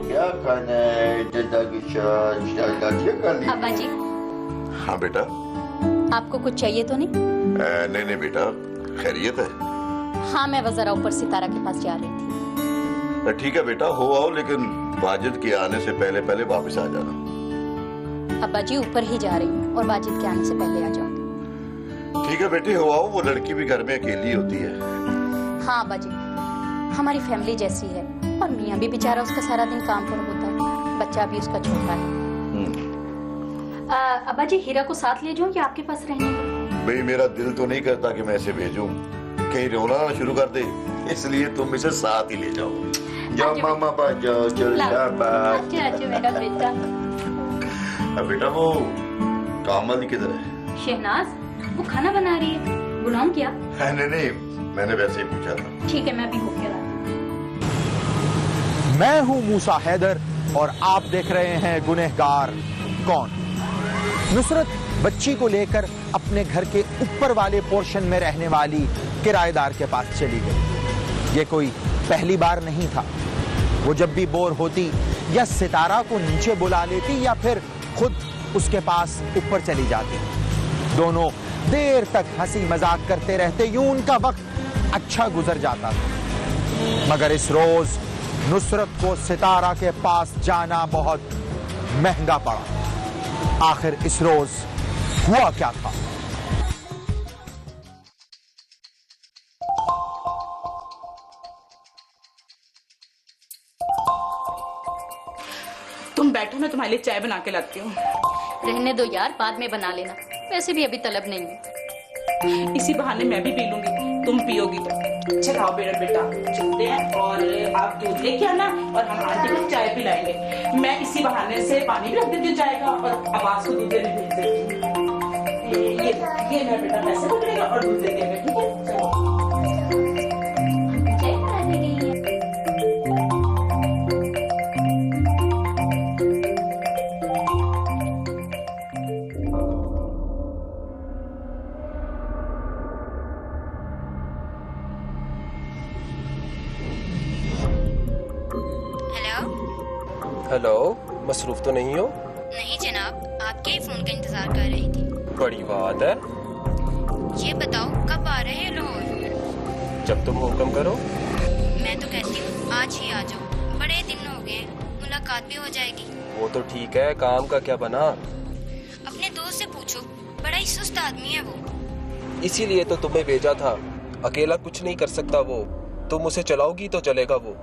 क्या खाना है? जद्दा की कर ली। अब्बा जी, हाँ बेटा। आपको कुछ चाहिए तो नहीं? नहीं नहीं बेटा, खैरियत है। हाँ, मैं वो जरा ऊपर सितारा के पास जा रही थी। ठीक है बेटा, हो आओ, लेकिन वाजिद के आने से पहले पहले वापस आ जाना। अब्बा जी, ऊपर ही जा रही हूँ और वाजिद के आने से पहले आ जाऊंगी। ठीक है बेटी, हो आओ, वो लड़की भी घर में अकेली होती है। हाँ अब्बा जी, हमारी फैमिली जैसी है। और मियाँ भी बेचारा उसका सारा दिन काम पर होता है, बच्चा भी उसका छोटा है। अब्बा जी, हीरा को साथ ले जाऊं या आपके पास रहने दो? भाई मेरा दिल तो नहीं करता कि मैं इसे भेजूं, कहीं रोना ना शुरू कर दे, इसलिए तुम इसे साथ ही ले जाओ। जाओ मामा पास जाओ, चलो शाबाश। अच्छा अच्छा मेरा बेटा। अब बेटा वो कामल किधर है? शहनाज, वो खाना बना रही है, बुलाऊं क्या? नहीं नहीं, मैंने वैसे ही पूछा था। ठीक है, मैं अभी होके लाती हूं। मैं हूं मूसा हैदर और आप देख रहे हैं गुनहगार कौन। नुसरत बच्ची को लेकर अपने घर के ऊपर वाले पोर्शन में रहने वाली किराएदार के पास चली गई। ये कोई पहली बार नहीं था। वो जब भी बोर होती या सितारा को नीचे बुला लेती या फिर खुद उसके पास ऊपर चली जाती। दोनों देर तक हंसी मजाक करते रहते, यूं उनका वक्त अच्छा गुजर जाता था। मगर इस रोज नुसरत को सितारा के पास जाना बहुत महंगा पड़ा। आखिर इस रोज हुआ क्या था? तुम बैठो, मैं तुम्हारे लिए चाय बना के लाती हूँ। रहने दो यार, बाद में बना लेना, वैसे भी अभी तलब नहीं है। इसी बहाने मैं भी पी लूंगी, तुम पियोगी तो। चलाओ बेटा बेटा, चलते हैं और आप दूध लेके आना और हम आंटी को चाय पिलाएंगे। मैं इसी बहाने से पानी भी रख देती हूँ चाय का और अब्बास को दूध लेने भेज देती हूँ। ये मैं बेटा पैसे पकड़ेगा और दूध लेके आएगा, ठीक है? चलो। हेलो, मसरूफ तो नहीं हो? नहीं जनाब, आपके ही फोन का इंतजार कर रही थी। बड़ी बात है। ये बताओ कब आ रहे हैं लाहौर? जब तुम हुक्म करो। मैं तो कहती हूँ आज ही आ जाओ, बड़े दिन हो गए, मुलाकात भी हो जाएगी। वो तो ठीक है, काम का क्या बना? अपने दोस्त से पूछो, बड़ा ही सुस्त आदमी है वो। इसीलिए तो तुम्हें भेजा था, अकेला कुछ नहीं कर सकता वो। तुम उसे चलाओगी तो चलेगा वो।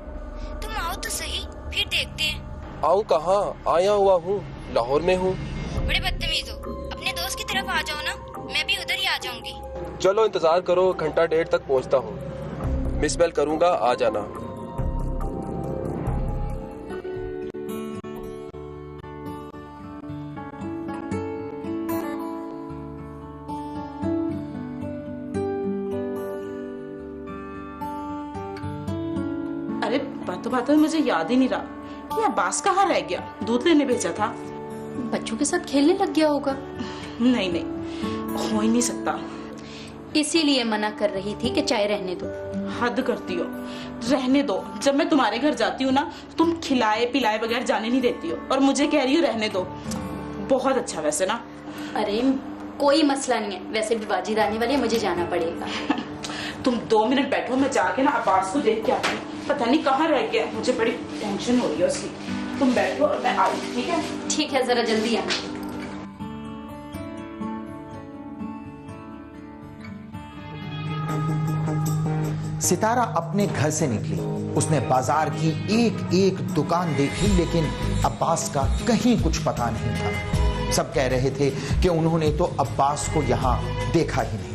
तुम आओ तो सही, फिर देखते हैं। आऊँ कहाँ, आया हुआ हूँ, लाहौर में हूँ। बड़े बदतमीज हो, अपने दोस्त की तरफ आ जाओ ना, मैं भी उधर ही आ जाऊंगी। चलो इंतजार करो, घंटा डेढ़ तक पहुँचता हूँ। मिस बेल करूँगा, आ जाना। अरे बातों बातों में मुझे याद ही नहीं रहा, ये अब्बास कहाँ रह गया? दूध लेने भेजा था। बच्चों के साथ खेलने लग गया होगा। नहीं नहीं, हो ही नहीं सकता। इसीलिए मना कर रही थी कि चाय रहने दो। हद करती हो, रहने दो। जब मैं तुम्हारे घर जाती हूँ ना, तुम खिलाए पिलाए बगैर जाने नहीं देती हो, और मुझे कह रही हो रहने दो। बहुत अच्छा वैसे ना। अरे कोई मसला नहीं है, वैसे भी वाजिद आने वाली है, मुझे जाना पड़ेगा। तुम 2 मिनट बैठो, मैं जाके ना अब्बास को देख के आती हूँ। पता नहीं कहाँ रह गया, मुझे बड़ी टेंशन हो रही है उसकी। तुम बैठो और मैं आई, ठीक है? ठीक है, जरा जल्दी आना। सितारा अपने घर से निकली। उसने बाजार की एक एक दुकान देखी, लेकिन अब्बास का कहीं कुछ पता नहीं था। सब कह रहे थे कि उन्होंने तो अब्बास को यहाँ देखा ही नहीं।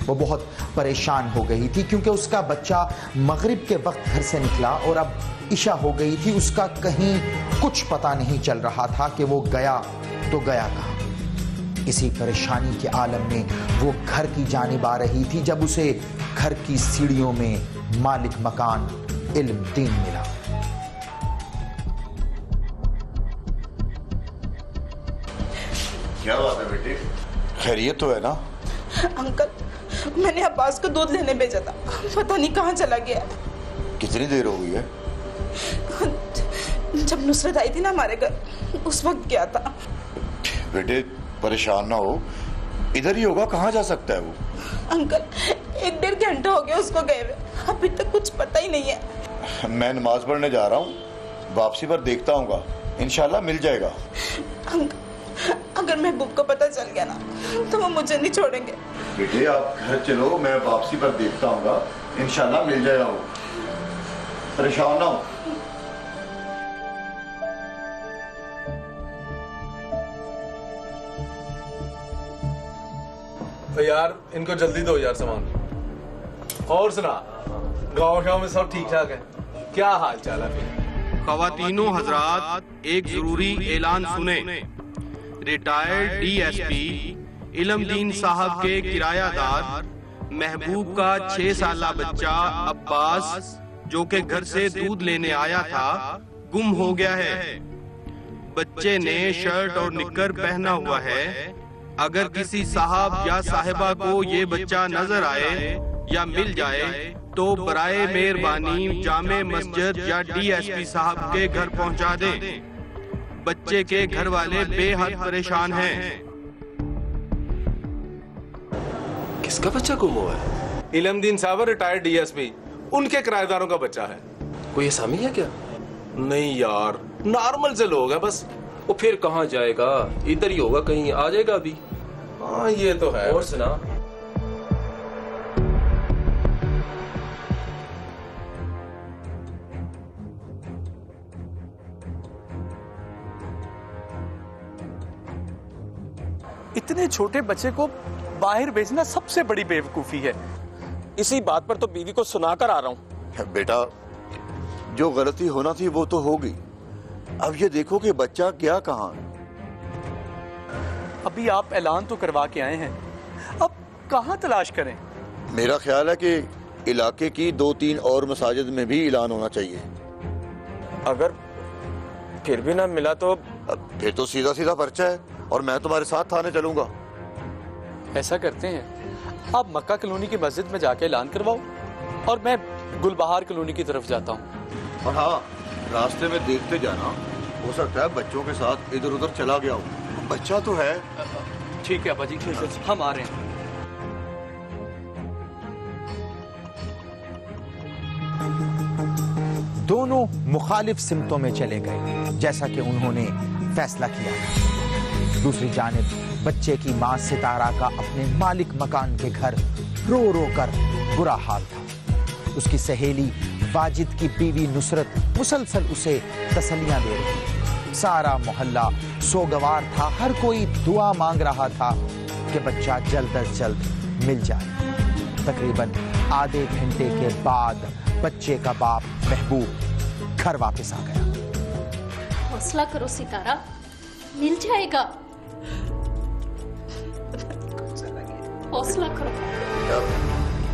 वो बहुत परेशान हो गई थी क्योंकि उसका बच्चा मगरिब के वक्त घर से निकला और अब इशा हो गई थी। उसका कहीं कुछ पता नहीं चल रहा था कि वो गया तो गया कहाँ। इसी परेशानी के आलम में वो घर की जानिब आ रही थी जब उसे घर की सीढ़ियों में मालिक मकान इल्मुद्दीन मिला। क्या बात है बेटी, खैरियत तो है ना? अंकल, मैंने अब्बास को दूध लेने भेजा था, पता नहीं कहाँ चला गया। कितनी देर हो गई है? जब नुसरत आई थी ना हमारे घर, उस वक्त गया था। बेटे परेशान ना हो, इधर ही होगा, कहाँ जा सकता है वो? अंकल 1-1.5 घंटा हो गया उसको गए हुए, अभी तक कुछ पता ही नहीं है। मैं नमाज पढ़ने जा रहा हूँ, वापसी पर देखता हूँ, इंशाल्लाह मिल जाएगा। अंकल अगर महबूब को पता चल गया ना तो वो मुझे नहीं छोड़ेंगे। बेटे आप घर चलो, मैं वापसी पर देखता हूँ, इंशाल्लाह मिल जाएगा वो, परेशान ना हो। तो यार इनको जल्दी दो यार सामान। और सुना, गाँव में सब ठीक ठाक है? क्या हाल चाल है? ख़वातीनो हजरात, एक जरूरी ऐलान सुने। रिटायर्ड डीएसपी इलमदीन साहब के किरायादार महबूब का 6 साला बच्चा अब्बास, जो कि घर से दूध लेने आया था, गुम हो गया है। बच्चे ने शर्ट और निक्कर पहना हुआ है। अगर किसी साहब या साहिबा को ये बच्चा नजर आए या मिल जाए तो बराए मेहरबानी जामे मस्जिद या डीएसपी साहब के घर पहुंचा दें। बच्चे के घर वाले बेहद परेशान हैं। किसका बच्चा गुम हुआ है? इलमदीन साहब रिटायर्ड डीएसपी, उनके किराएदारों का बच्चा है। कोई असामी है क्या? नहीं यार, नॉर्मल से लोग हैं बस। वो फिर कहाँ जाएगा? इधर ही होगा कहीं, आ जाएगा अभी। हाँ ये तो है। और सुना, इतने छोटे बच्चे को बाहर भेजना सबसे बड़ी बेवकूफी है। इसी बात पर तो बीवी को सुनाकर आ रहा हूँ। बेटा जो गलती होना थी वो तो होगी, अब ये देखो कि बच्चा क्या कहाँ। अभी आप ऐलान तो करवा के आए हैं, अब कहाँ तलाश करें? मेरा ख्याल है कि इलाके की 2-3 और मसाजिद में भी ऐलान होना चाहिए। अगर फिर भी ना मिला तो? अब फिर तो सीधा सीधा पर्चा है और मैं तुम्हारे साथ थाने चलूंगा। ऐसा करते हैं, आप मक्का कॉलोनी की मस्जिद में जाके ऐलान करवाओ और मैं गुलबहार कॉलोनी की तरफ जाता हूँ। और हाँ, रास्ते में देखते जाना, हो सकता है बच्चों के साथ इधर उधर चला गया हो। बच्चा तो है। ठीक है अब्बा जी, हम आ रहे हैं। दोनों मुखालिफ सिमतों में चले गए जैसा कि उन्होंने फैसला किया। दूसरी जानिब बच्चे की मां सितारा का अपने मालिक मकान के घर रो रो कर बुरा हाल था। उसकी सहेली वाजिद की बीवी नुसरत मुसलसल उसे तसल्लियां दे रही। सारा मोहल्ला सोगवार था, हर कोई दुआ मांग रहा था कि बच्चा जल्द अज जल्द मिल जाए। तकरीबन आधे घंटे के बाद बच्चे का बाप महबूब घर वापस आ गया। हौसला करो सितारा, मिल जाएगा। हौसला करो।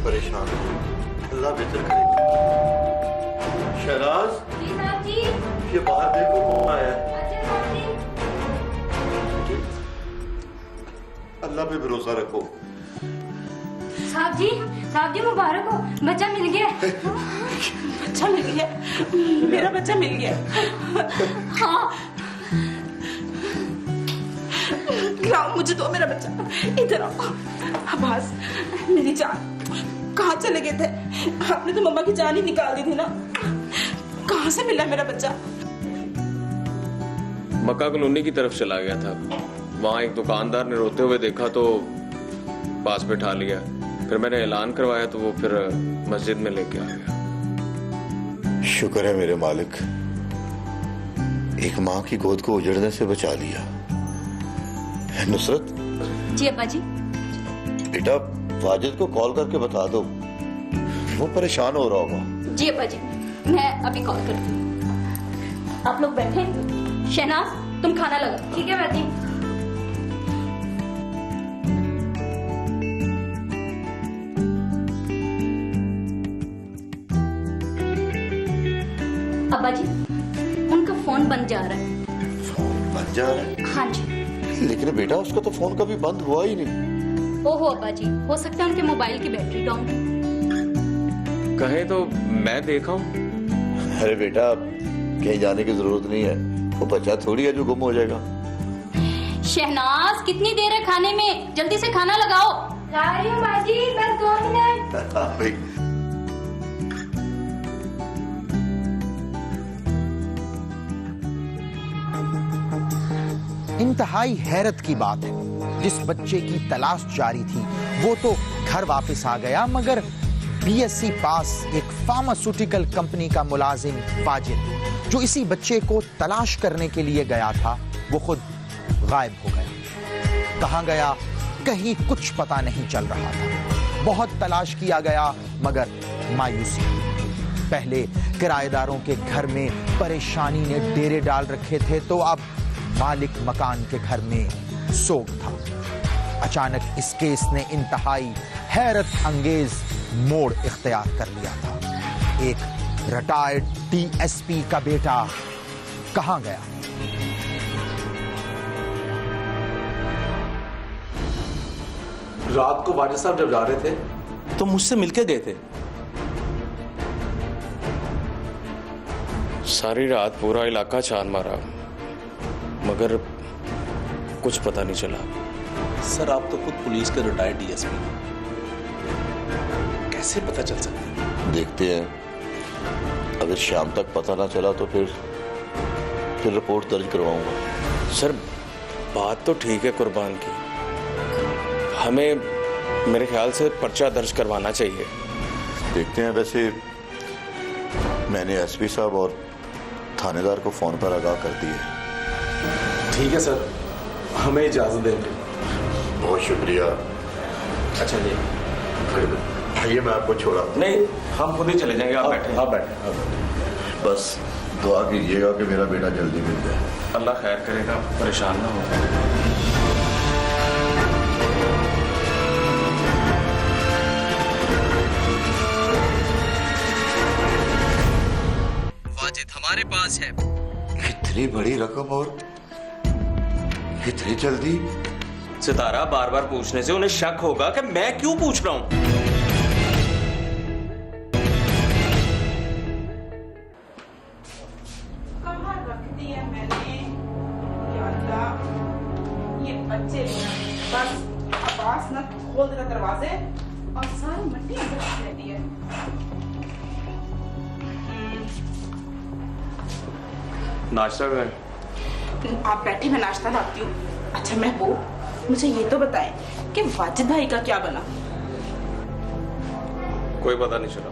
परेशान अल्लाह बेहतर करेगा। शहनाज, ये बाहर देखो कौन आया है। अल्लाह पे भरोसा रखो। साहब जी मुबारक हो, बच्चा मिल गया। बच्चा मिल गया, मेरा बच्चा मिल गया। हाँ, लाओ मुझे दो मेरा बच्चा, इधर आओ। अब्बास मेरी जान, कहाँ चले गए थे? आपने तो मम्मा की जान ही निकाल दी थी ना। कहाँ से मिला मेरा बच्चा? मक्का कॉलोनी की तरफ चला गया था। वहाँ एक दुकानदार ने रोते हुए देखा तो पास बैठा लिया। फिर मैंने ऐलान करवाया तो वो फिर मस्जिद में लेके आ गया। शुक्र है मेरे मालिक, एक माँ की गोद को उजड़ने से बचा लिया। नुसरत जी अब्बा जी। बेटा वाजिद को कॉल करके बता दो, वो परेशान हो रहा होगा। जी अब्बा जी, मैं अभी कॉल करती हूँ। आप लोग बैठे। शहनाज तुम खाना लगाओ। ठीक है बाजी। अब्बा जी उनका फोन बंद जा रहा है। फोन बंद जा रहा है? हाँ जी। लेकिन बेटा उसका तो फोन कभी बंद हुआ ही नहीं। ओहो अब्बा जी, हो सकता है उनके मोबाइल की बैटरी डाउन है। कहे तो मैं देखा हूँ। अरे बेटा कहीं जाने की जरूरत नहीं है, वो बच्चा थोड़ी है जो गुम हो जाएगा। शहनाज कितनी देर है खाने में, जल्दी से खाना लगाओ। ला रही हूँ बाजी, बस 2 मिनट। भाई इंतहाई हैरत की बात है, जिस बच्चे की तलाश जारी थी वो तो घर वापस आ गया, मगर बीएससी पास एक फार्मास्यूटिकल कंपनी का मुलाजिम वाजिद, जो इसी बच्चे को तलाश करने के लिए गया था, वो खुद गायब हो गया। कहां गया, कहीं कुछ पता नहीं चल रहा था। बहुत तलाश किया गया मगर मायूसी। पहले किराएदारों के घर में परेशानी ने डेरे डाल रखे थे, तो अब मालिक मकान के घर में सोग था। अचानक इस केस ने इंतहाई हैरत अंगेज मोड़ इख्तियार कर लिया था। एक रिटायर्ड डीएसपी का बेटा कहां गया? रात को वाजिद साहब जब जा रहे थे तो मुझसे मिलके गए थे। सारी रात पूरा इलाका छान मारा मगर कुछ पता नहीं चला। सर आप तो खुद पुलिस के रिटायर्ड डीएसपी, कैसे पता चल सकता है? देखते हैं, अगर शाम तक पता ना चला तो फिर रिपोर्ट दर्ज करवाऊंगा। सर बात तो ठीक है कुर्बान की, हमें मेरे ख्याल से पर्चा दर्ज करवाना चाहिए। देखते हैं। वैसे मैंने एसपी साहब और थानेदार को फोन पर आगाह कर दी है। ठीक है सर, हमें इजाजत दें। बहुत शुक्रिया। अच्छा जी, आइए मैं आपको छोड़ा। नहीं, हम खुद ही चले जाएंगे, आप बैठे। आप बैठे। बस दुआ कीजिएगा कि मेरा बेटा जल्दी मिल जाए। अल्लाह खैर करेगा, परेशान ना हो। वाजिद हमारे पास है। इतनी बड़ी रकम और इतनी जल्दी? सितारा बार बार पूछने से उन्हें शक होगा कि मैं क्यों पूछ रहा हूं। कहाँ रख दिया मैंने? या अल्लाह, ये बच्चे बस अब्बास ना खोल देता दरवाजे और सारी मट्टी अंदर रख देती है। नाश्ता करें? आप बैठे, मैं नाश्ता लाती हूँ। अच्छा महबूब, मुझे ये तो बताएं कि वाजिद भाई का क्या बना? कोई पता नहीं चला।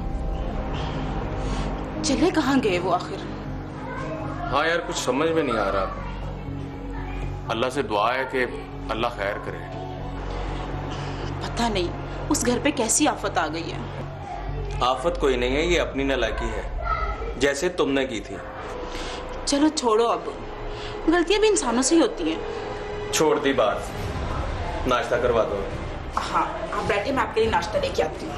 चले कहाँ गए वो आखिर? हाँ यार, कुछ समझ में नहीं आ रहा। अल्लाह से दुआ है कि अल्लाह खैर करे। पता नहीं उस घर पे कैसी आफत आ गई है। आफत कोई नहीं है, ये अपनी नालायकी है, जैसे तुमने की थी। चलो छोड़ो, अब गलतियां भी इंसानों से ही होती हैं। छोड़ दी बात, नाश्ता करवा दो। हाँ आप बैठे, मैं आपके लिए नाश्ता लेके आती हूँ।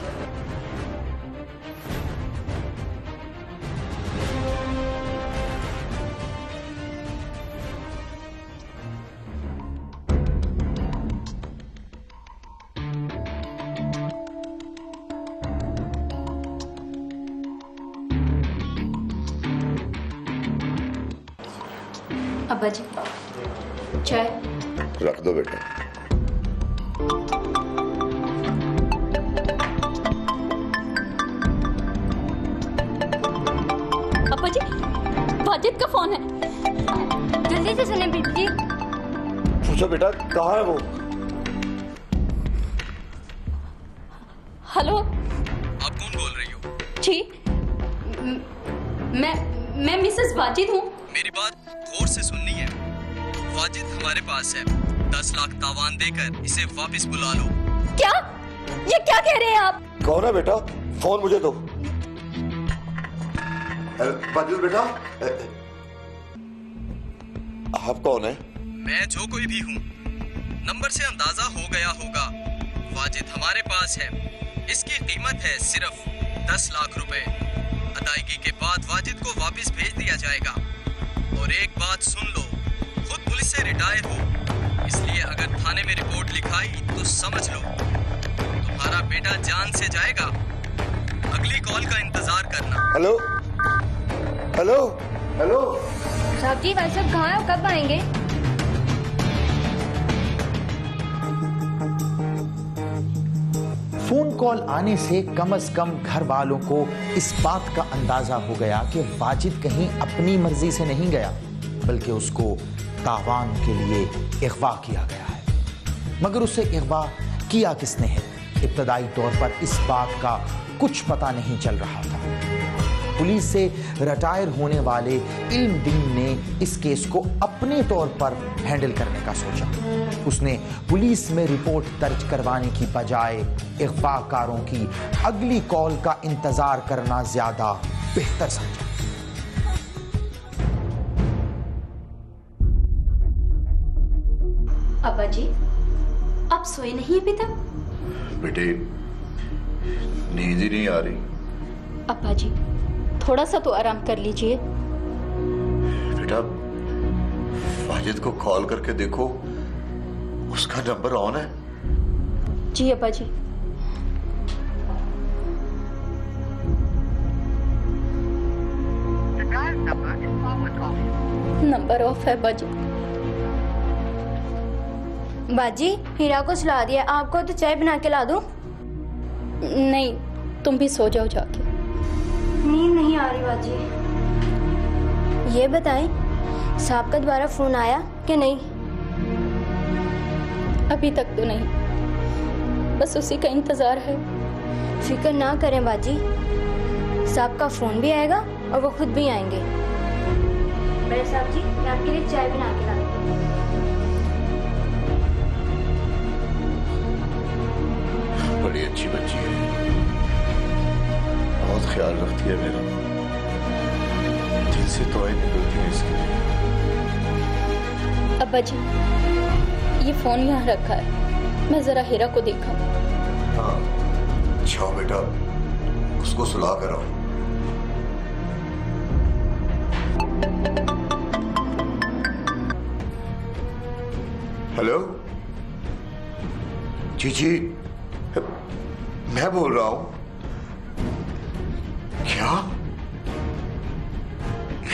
अब्बा जी चाय। रख दो बेटा। अब्बा जी वाजिद का फोन है। जल्दी से सुने बीबी जी। पूछो बेटा, कहाँ है वो? हेलो। आप कौन बोल रही हो? जी मैं मिसेस वाजिद हूँ। मेरी बात गौर से सुननी है। वाजिद हमारे पास है, 10 लाख तावान देकर इसे वापस बुला लो। क्या? ये क्या कह रहे हैं आप? कौन है बेटा? फोन मुझे दो। वाजिद बेटा, आप कौन है? मैं जो कोई भी हूँ, नंबर से अंदाजा हो गया होगा। वाजिद हमारे पास है, इसकी कीमत है सिर्फ 10 लाख रुपए। अदायगी के बाद वाजिद को वापस भेज दिया जाएगा। और एक बात सुन लो, खुद पुलिस से रिटायर हो, इसलिए अगर थाने में रिपोर्ट लिखाई तो समझ लो तुम्हारा बेटा जान से जाएगा। अगली कॉल का इंतजार करना। हेलो हेलो, हेलो साहब जी भाई साहब कहाँ है, कब आएंगे? फोन कॉल आने से कम घर वालों को इस बात का अंदाजा हो गया कि वाजिद कहीं अपनी मर्जी से नहीं गया, बल्कि उसको तावान के लिए अगवा किया गया है। मगर उसे अगवा किया किसने है, इब्तदाई तौर पर इस बात का कुछ पता नहीं चल रहा था। पुलिस से रिटायर होने वाले इल्मदीन ने इस केस को अपने तौर पर हैंडल करने का सोचा। उसने पुलिस में रिपोर्ट दर्ज करवाने की बजाय अगवाकारों की अगली कॉल का इंतजार करना ज्यादा बेहतर समझा। अब्बा जी, आप सोए नहीं अभी तक? बेटे नींद ही नहीं आ रही। अब्बा जी, थोड़ा सा तो आराम कर लीजिए। बेटा वाजिद को कॉल करके देखो, उसका नंबर ऑन है। जी अब्बा जी। नंबर ऑफ है अब्बा जी। बाजी हीरा को सुला दिया, आपको तो चाय बना के ला दूं? नहीं, तुम भी सो जाओ जाके। नींद नहीं आ रही बाजी। ये बताएं, साहब का दोबारा फोन आया कि नहीं? अभी तक तो नहीं, बस उसी का इंतजार है। फिक्र ना करें बाजी, साहब का फोन भी आएगा और वो खुद भी आएंगे। बड़े साहब जी, मैं आपके लिए चाय बना के लाती हूँ। बड़ी अच्छी बच्ची है, बहुत ख्याल रखती है मेरा। दिल से दुआएं निकलती हैं इसके लिए। अब्बा जी, ये फोन यहाँ रखा है, मैं जरा हीरा को देखा। हाँ जाओ बेटा, उसको सुला कर आओ। हेलो जी, मैं बोल रहा हूं। क्या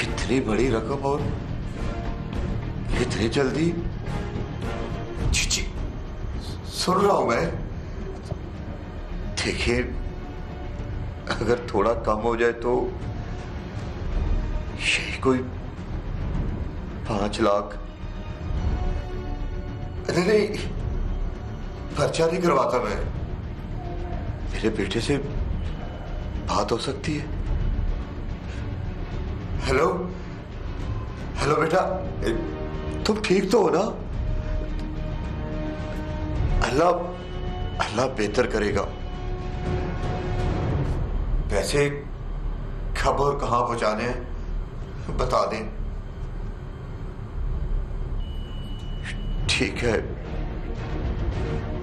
इतनी बड़ी रकम और इतनी जल्दी? जी सुन रहा हूं मैं। देखिए अगर थोड़ा कम हो जाए तो यही कोई 5 लाख। नहीं, पर्चा नहीं करवाता मैं। मेरे बेटे से बात हो सकती है। हेलो हेलो बेटा, तुम ठीक तो हो ना? अल्लाह बेहतर करेगा। पैसे कब और कहां पहुंचाने हैं बता दें। ठीक है,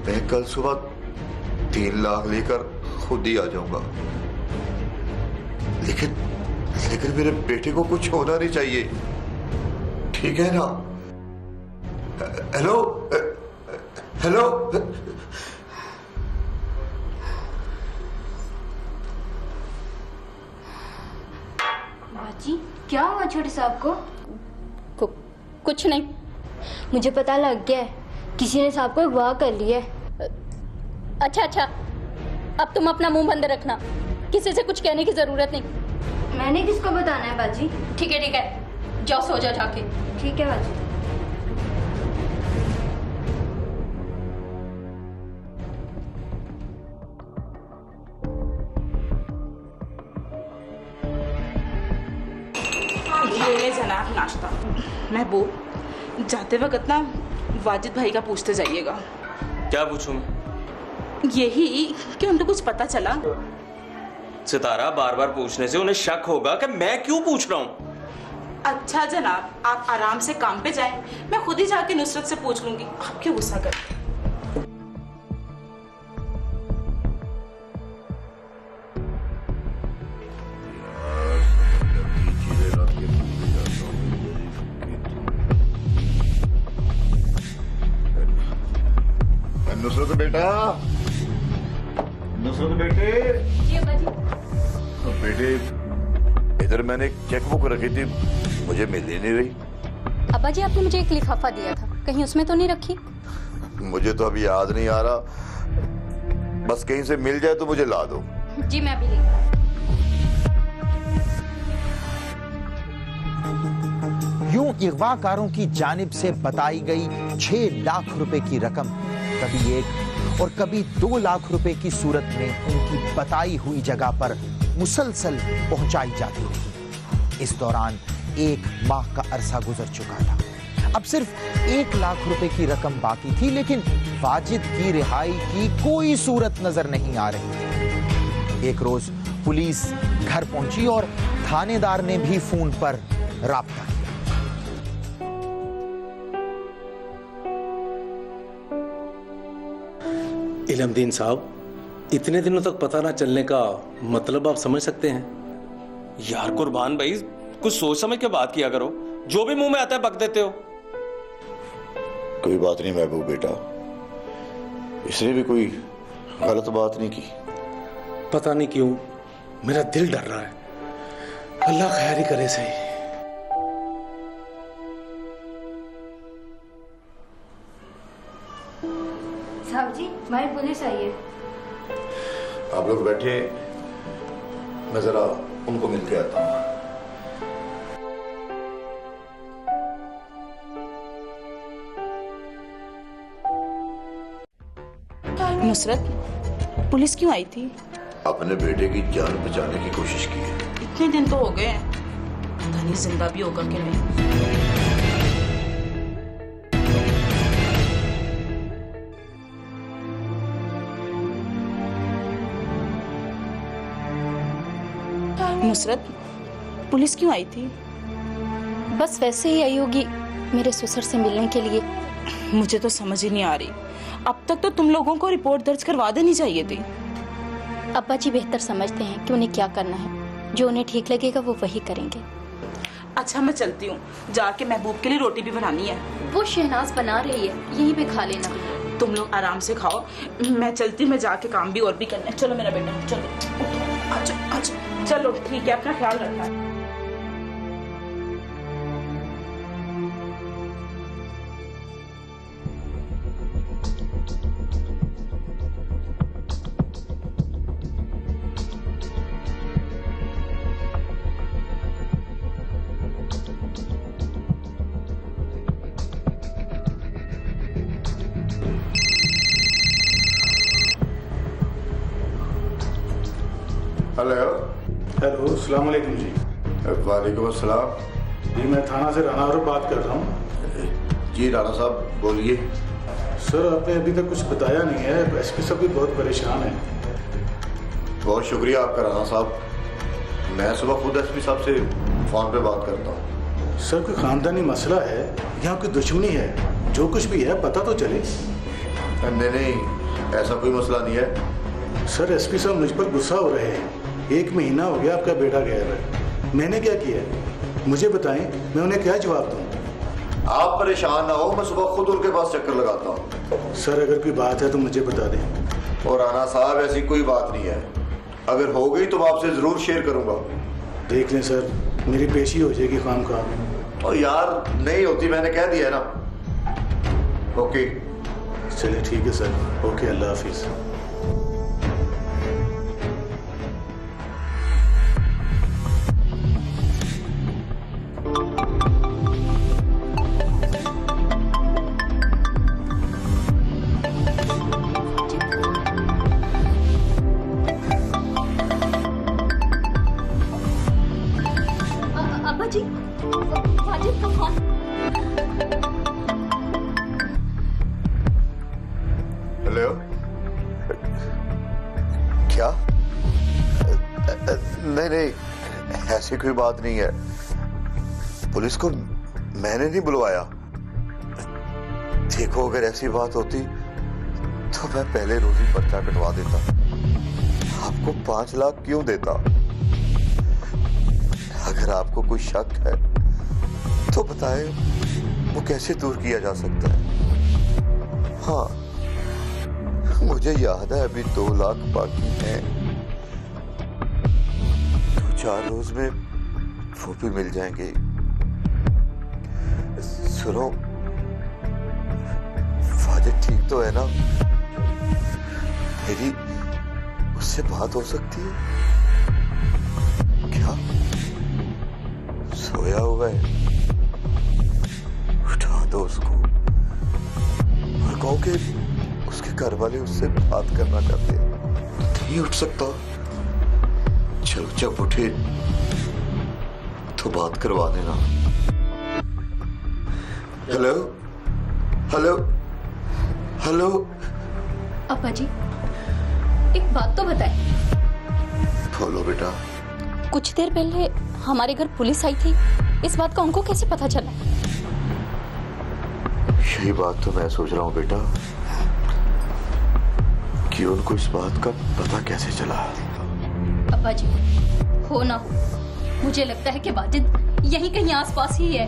मैं कल सुबह 3 लाख लेकर खुद ही आ जाऊंगा। लेकिन मेरे बेटे को कुछ होना नहीं चाहिए, ठीक है ना? हेलो हेलो बाजी क्या हुआ छोटे साहब को? कुछ नहीं। मुझे पता लग गया है, किसी ने साहब को अगवा कर लिया है। अच्छा, अब तुम अपना मुंह बंद रखना, किसी से कुछ कहने की जरूरत नहीं। मैंने किसको बताना है बाजी? ठीक है, जाओ सो जाओ जाके। ठीक है बाजी। ये जनाब नाश्ता। महबूब, जाते वक्त ना वाजिद भाई का पूछते जाइएगा। क्या पूछूं मैं? यही कि उनको कुछ पता चला। सितारा, बार बार पूछने से उन्हें शक होगा कि मैं क्यों पूछ रहा हूँ। अच्छा जनाब, आप आराम से काम पे जाएं, मैं खुद ही जाके नुसरत से पूछ लूंगी। आप क्यों गुस्सा करते हैं? नुसरत बेटा, नुसरत बेटे। जी अब्बा जी। बेटे इधर मैंने एक चेकबुक रखी थी, मुझे मिल ही नहीं रही। अब्बा जी, आपने मुझे एक लिफाफा दिया था, कहीं उसमें तो नहीं रखी? मुझे तो अभी याद नहीं आ रहा, बस कहीं से मिल जाए तो मुझे ला दो। जी मैं अभी लेकर आती हूं। यूं अगवाकारों की जानिब से बताई गई 6 लाख रुपए की रकम कभी 1 और कभी 2 लाख रुपए की सूरत में उनकी बताई हुई जगह पर मुसलसल पहुंचाई जाती रही। इस दौरान 1 माह का अरसा गुजर चुका था। अब सिर्फ 1 लाख रुपए की रकम बाकी थी, लेकिन वाजिद की रिहाई की कोई सूरत नजर नहीं आ रही। एक रोज पुलिस घर पहुंची और थानेदार ने भी फोन पर राब्ता किया। इलमदीन साहब, इतने दिनों तक पता ना चलने का मतलब आप समझ सकते हैं? यार कुर्बान भाई, कुछ सोच समझ के बात किया करो, जो भी मुंह में आता है बक देते हो। कोई बात नहीं महबूब बेटा, इसने भी कोई गलत बात नहीं की। पता नहीं क्यों मेरा दिल डर रहा है। अल्लाह खैर ही करे सही। साहब जी, हमारी पुलिस आई है। आप लोग बैठे, मैं जरा उनको मिल के आता हूँ। नुसरत, पुलिस क्यों आई थी? अपने बेटे की जान बचाने की कोशिश की है। इतने दिन तो हो गए हैं, पता नहीं जिंदा भी होगा कि नहीं। नुसरत, पुलिस क्यों आई थी? बस वैसे ही आई होगी, मेरे ससुर से मिलने के लिए। मुझे तो समझ ही नहीं आ रही। अब तक तो तुम लोगों को रिपोर्ट दर्ज करवा देनी चाहिए थी। अब्बा जी बेहतर समझते हैं कि उन्हें क्या करना है। जो उन्हें ठीक लगेगा वो वही करेंगे। अच्छा मैं चलती हूँ, जाके महबूब के लिए रोटी भी बनानी है। वो शहनाज बना रही है, यहीं पे खा लेना। तुम लोग आराम से खाओ, मैं चलती हूँ। मैं जाके काम भी और भी करना है। चलो मेरा बेटा, चलो अच्छा अच्छा, चलो ठीक है, अपना ख्याल रखना। हेलो। हेलो, अस्सलाम वालेकुम जी। वालेकुम अस्सलाम। जी मैं थाना से राना आरोप बात कर रहा हूँ। जी राणा साहब बोलिए। सर आपने अभी तक कुछ बताया नहीं है, एसपी साहब भी बहुत परेशान हैं। बहुत शुक्रिया आपका राणा साहब, मैं सुबह खुद एसपी साहब से फोन पे बात करता हूँ। सर कोई खानदानी मसला है या कोई दुश्मनी है? जो कुछ भी है पता तो चले। नहीं, ऐसा कोई मसला नहीं है। सर एसपी साहब मुझ पर गुस्सा हो रहे हैं। 1 महीना हो गया आपका बेटा गायब है। मैंने क्या किया, मुझे बताएं, मैं उन्हें क्या जवाब दूं? आप परेशान ना हो, मैं सुबह खुद उनके पास चक्कर लगाता हूँ। सर अगर कोई बात है तो मुझे बता दें। और राणा साहब ऐसी कोई बात नहीं है, अगर हो गई तो मैं आपसे जरूर शेयर करूंगा। देख लें सर, मेरी पेशी हो जाएगी खामखा। और यार नहीं होती, मैंने कह दिया है ना। ओके चलिए ठीक है सर, ओके, अल्लाह हाफिज। अब्बा जी, वाजिद का फोन। हेलो, क्या? नहीं, ऐसी कोई बात नहीं है। पुलिस को मैंने नहीं बुलवाया। देखो अगर ऐसी बात होती तो मैं पहले रोज ही पर्चा कटवा देता। आपको 5 लाख क्यों देता? अगर आपको कोई शक है तो बताएं, वो कैसे दूर किया जा सकता है। हाँ, मुझे याद है अभी 2 लाख बाकी हैं। 2-4 रोज में वो भी मिल जाएंगे। सुनो, वाजिद ठीक तो है ना? मेरी उससे बात हो सकती है क्या? सोया हुआ है, उठा दो उसको और कहो कि उसके घर वाले उससे बात करना चाहते हैं। नहीं उठ सकता? चलो जब उठे तो बात करवा देना। Hello hello hello. अब्बा जी, एक बात तो बताएं। बोलो बेटा। कुछ देर पहले हमारे घर पुलिस आई थी, इस बात का उनको कैसे पता चला? यही बात तो मैं सोच रहा हूँ बेटा, कि उनको इस बात का पता कैसे चला। अब्बा जी, हो ना हो, मुझे लगता है कि वाजिद यहीं कहीं आसपास ही है।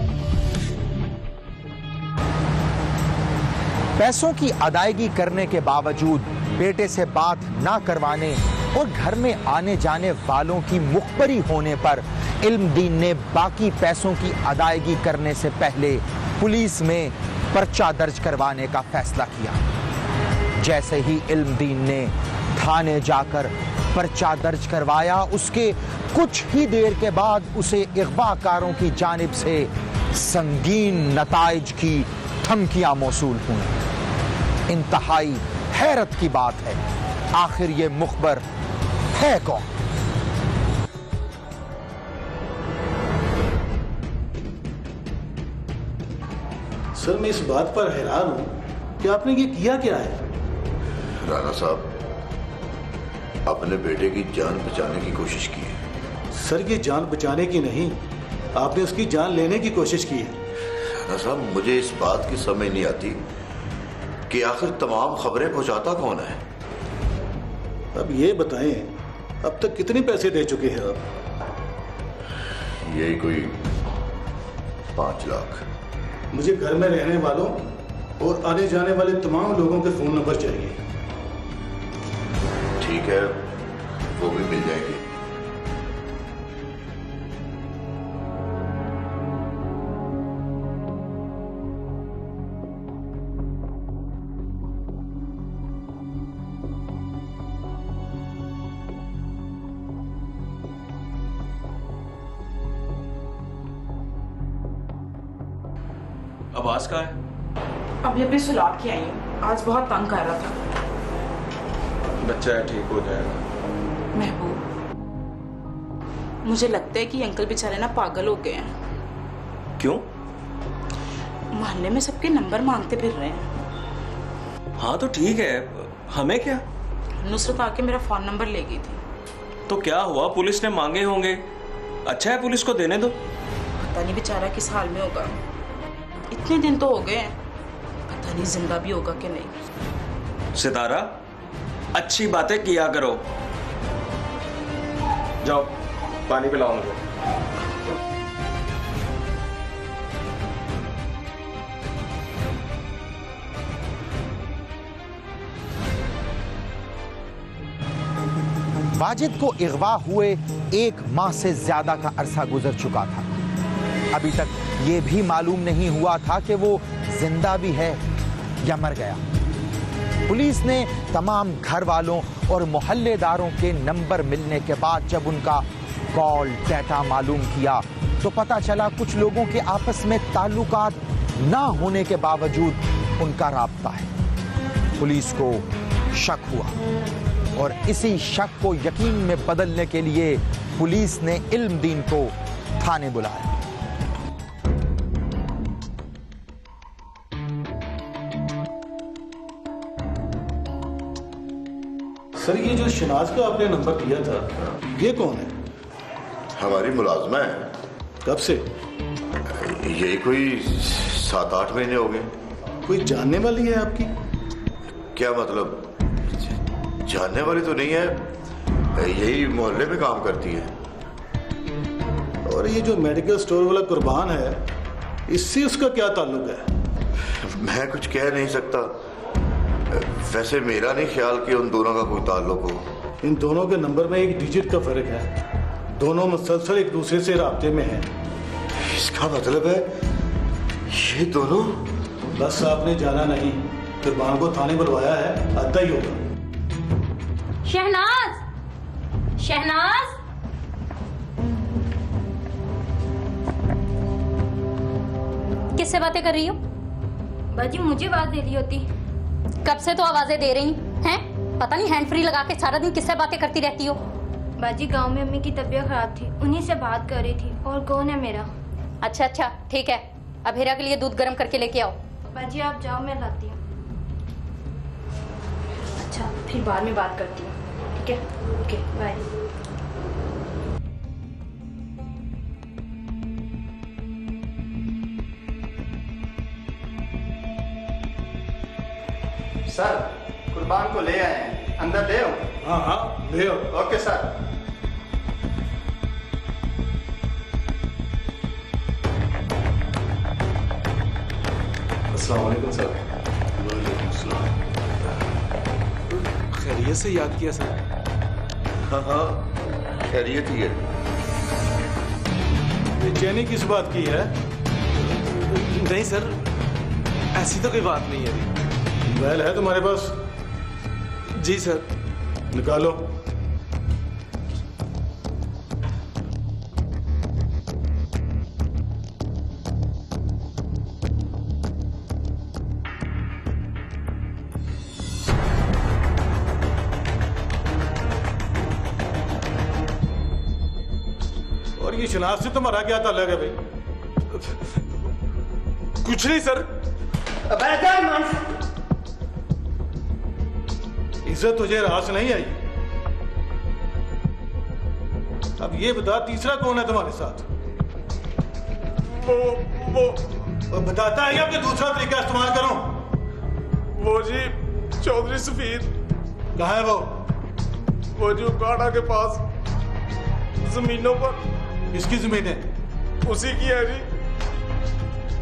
पैसों की अदायगी करने के बावजूद बेटे से बात ना करवाने और घर में आने जाने वालों की मुखबरी होने पर इल्मदीन ने बाकी पैसों की अदायगी करने से पहले पुलिस में पर्चा दर्ज करवाने का फैसला किया। जैसे ही इल्मदीन ने थाने जाकर पर्चा दर्ज करवाया, उसके कुछ ही देर के बाद उसे अगवाकारों की जानिब से संगीन नताइज की धमकियां मौसूल हुई। इंतहाई हैरत की बात है, आखिर ये मुखबर है कौन? सर, मैं इस बात पर हैरान हूं कि आपने ये किया क्या है। राणा साहब, अपने बेटे की जान बचाने की कोशिश की है। सर, ये जान बचाने की नहीं, आपने उसकी जान लेने की कोशिश की है। राणा साहब, मुझे इस बात की समझ नहीं आती कि आखिर तमाम खबरें पहुंचाता कौन है। अब ये बताएं, अब तक कितने पैसे दे चुके हैं आप? यही कोई 5 लाख। मुझे घर में रहने वालों और आने जाने वाले तमाम लोगों के फोन नंबर चाहिए। ठीक है, वो भी मिल जाएंगे। आवाज कहाँ है? अभी अभी सुला के आई हूँ, आज बहुत तंग कर रहा था। बच्चा है, ठीक हो जाएगा। महबूब, मुझे लगता है कि अंकल बेचारे ना पागल हो गए हैं। क्यों? मोहल्ले में सबके नंबर मांगते फिर रहे हैं। हाँ तो ठीक है, हमें क्या? नुसरत आके मेरा फोन नंबर ले गई थी। तो क्या हुआ, पुलिस ने मांगे होंगे। अच्छा है, पुलिस को देने दो। पता नहीं बेचारा किस हाल में होगा, इतने दिन तो हो गए हैं, पता नहीं जिंदा भी होगा कि नहीं। सितारा, अच्छी बातें किया करो। जाओ पानी पिलाओ मुझे। वाजिद को अगवा हुए 1 माह से ज्यादा का अरसा गुजर चुका था। अभी तक ये भी मालूम नहीं हुआ था कि वो जिंदा भी है या मर गया। पुलिस ने तमाम घर वालों और मोहल्लेदारों के नंबर मिलने के बाद जब उनका कॉल डाटा मालूम किया तो पता चला कुछ लोगों के आपस में ताल्लुकात ना होने के बावजूद उनका राब्ता है। पुलिस को शक हुआ और इसी शक को यकीन में बदलने के लिए पुलिस ने इल्मदीन को थाने बुलाया। सर, ये जो शनाज का आपने नंबर दिया था, ये कौन है? हमारी मुलाजमा है। कब से? यही कोई 7-8 महीने हो गए। कोई जानने वाली है आपकी? क्या मतलब? जानने वाली तो नहीं है, यही मोहल्ले में काम करती है। और ये जो मेडिकल स्टोर वाला कुर्बान है, इससे उसका क्या ताल्लुक है? मैं कुछ कह नहीं सकता। वैसे मेरा नहीं ख्याल कि उन दोनों का कोई ताल्लुक हो। इन दोनों के नंबर में एक डिजिट का फर्क है। दोनों मुसलसल एक दूसरे से राब्ते में हैं। इसका मतलब है ये दोनों। बस आपने जाना नहीं, कुर्बान को थाने बुलवाया है, आता ही होगा। शहनाज, शहनाज, किससे बातें कर रही हो? बाजी मुझे आवाज दे रही होती। कब से तो आवाजें दे रही हैं? पता नहीं हैंड फ्री लगा के सारा दिन किससे बातें करती रहती हो? बाजी गांव में अम्मी की तबीयत खराब थी, उन्हीं से बात कर रही थी। और कौन है मेरा? अच्छा अच्छा ठीक है, अब हीरा के लिए दूध गर्म करके लेके आओ। बाजी आप जाओ, मैं लाती हूँ। अच्छा फिर बाद में बात करती हूँ, ठीक है? Okay bye. सर कुर्बान को ले आए हैं, अंदर ले आओ। हाँ हाँ ले आओ। Okay sir. अस्सलाम वालेकुम सर। वालेकुम सलाम। खैरियत से याद किया सर? हाँ हाँ खैरियत ही है। बेचैनी किस बात की है? नहीं सर, ऐसी तो कोई बात नहीं है। मोबाइल है तुम्हारे पास? जी सर। निकालो। और ये शनाख्त से तुम्हारा क्या ताल्लुक है भाई? कुछ नहीं सर। इज्जत तुझे रास नहीं आई। अब ये बता तीसरा कौन है तुम्हारे साथ? वो बताता है या फिर दूसरा तरीका इस्तेमाल करूं? वो जी चौधरी सफीद। कहाँ है वो? वो जो काड़ा के पास जमीनों पर। इसकी जमीन है? उसी की है जी,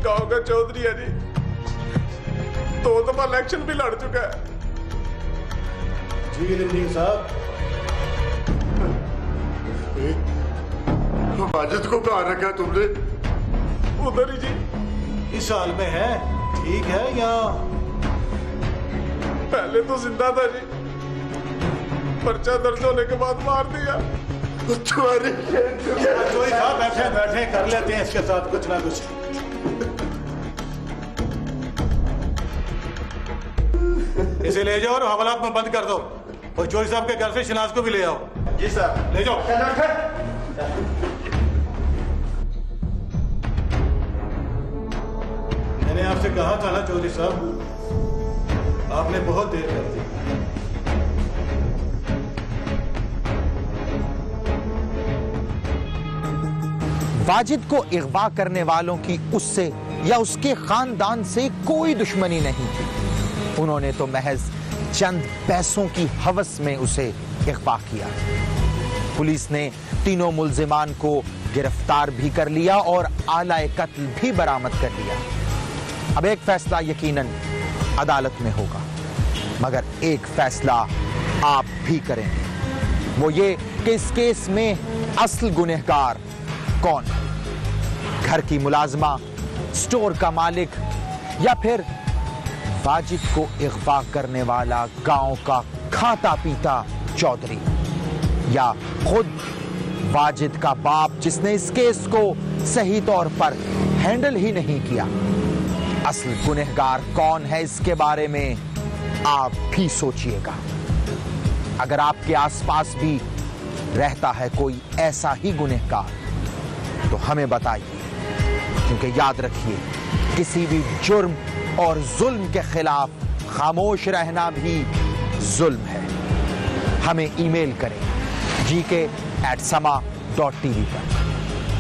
गांव का चौधरी है जी। 2 दफा इलेक्शन भी लड़ चुका है जी। इल्मदीन साहब, माजिद को कहाँ रखा तुमने? उधर ही जी। इस हाल में है? ठीक है या? पहले तो जिंदा था जी, पर्चा दर्ज होने के बाद मार दिया। तुम्हारे जोई साहब बैठे बैठे कर लेते हैं इसके साथ कुछ ना कुछ। इसे ले जाओ और हवालात में बंद कर दो, और जोई साहब के घर से शनाज को भी ले आओ। जी सर। ले जाओ। मैंने आपसे कहा था ना चौधरी साहब, आपने बहुत देर कर दी। वाजिद को अगवा करने वालों की उससे या उसके खानदान से कोई दुश्मनी नहीं थी। उन्होंने तो महज चंद पैसों की हवस में उसे अगवा किया। पुलिस ने तीनों मुल्जिमान को गिरफ्तार भी कर लिया और आलाए कत्ल भी बरामद कर लिया। अब एक फैसला यकीनन अदालत में होगा, मगर एक फैसला आप भी करेंगे, वो ये कि इस केस में असल गुनहगार कौन है? घर की मुलाजमा, स्टोर का मालिक, या फिर वाजिद को अगवा करने वाला गांव का खाता पीता चौधरी, या खुद वाजिद का बाप जिसने इस केस को सही तौर पर हैंडल ही नहीं किया। असल गुनहगार कौन है, इसके बारे में आप भी सोचिएगा। अगर आपके आसपास भी रहता है कोई ऐसा ही गुनहगार तो हमें बताइए, क्योंकि याद रखिए किसी भी जुर्म और जुल्म के खिलाफ खामोश रहना भी जुल्म है। हमें ईमेल करें gk@sama.tv पर,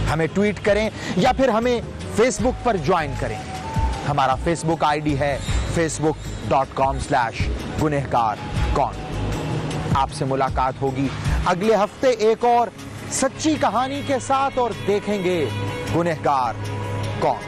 हमें ट्वीट करें या फिर हमें फेसबुक पर ज्वाइन करें। हमारा फेसबुक आईडी है facebook.com/गुनहगार कौन। आपसे मुलाकात होगी अगले हफ्ते एक और सच्ची कहानी के साथ, और देखेंगे गुनहगार कौन।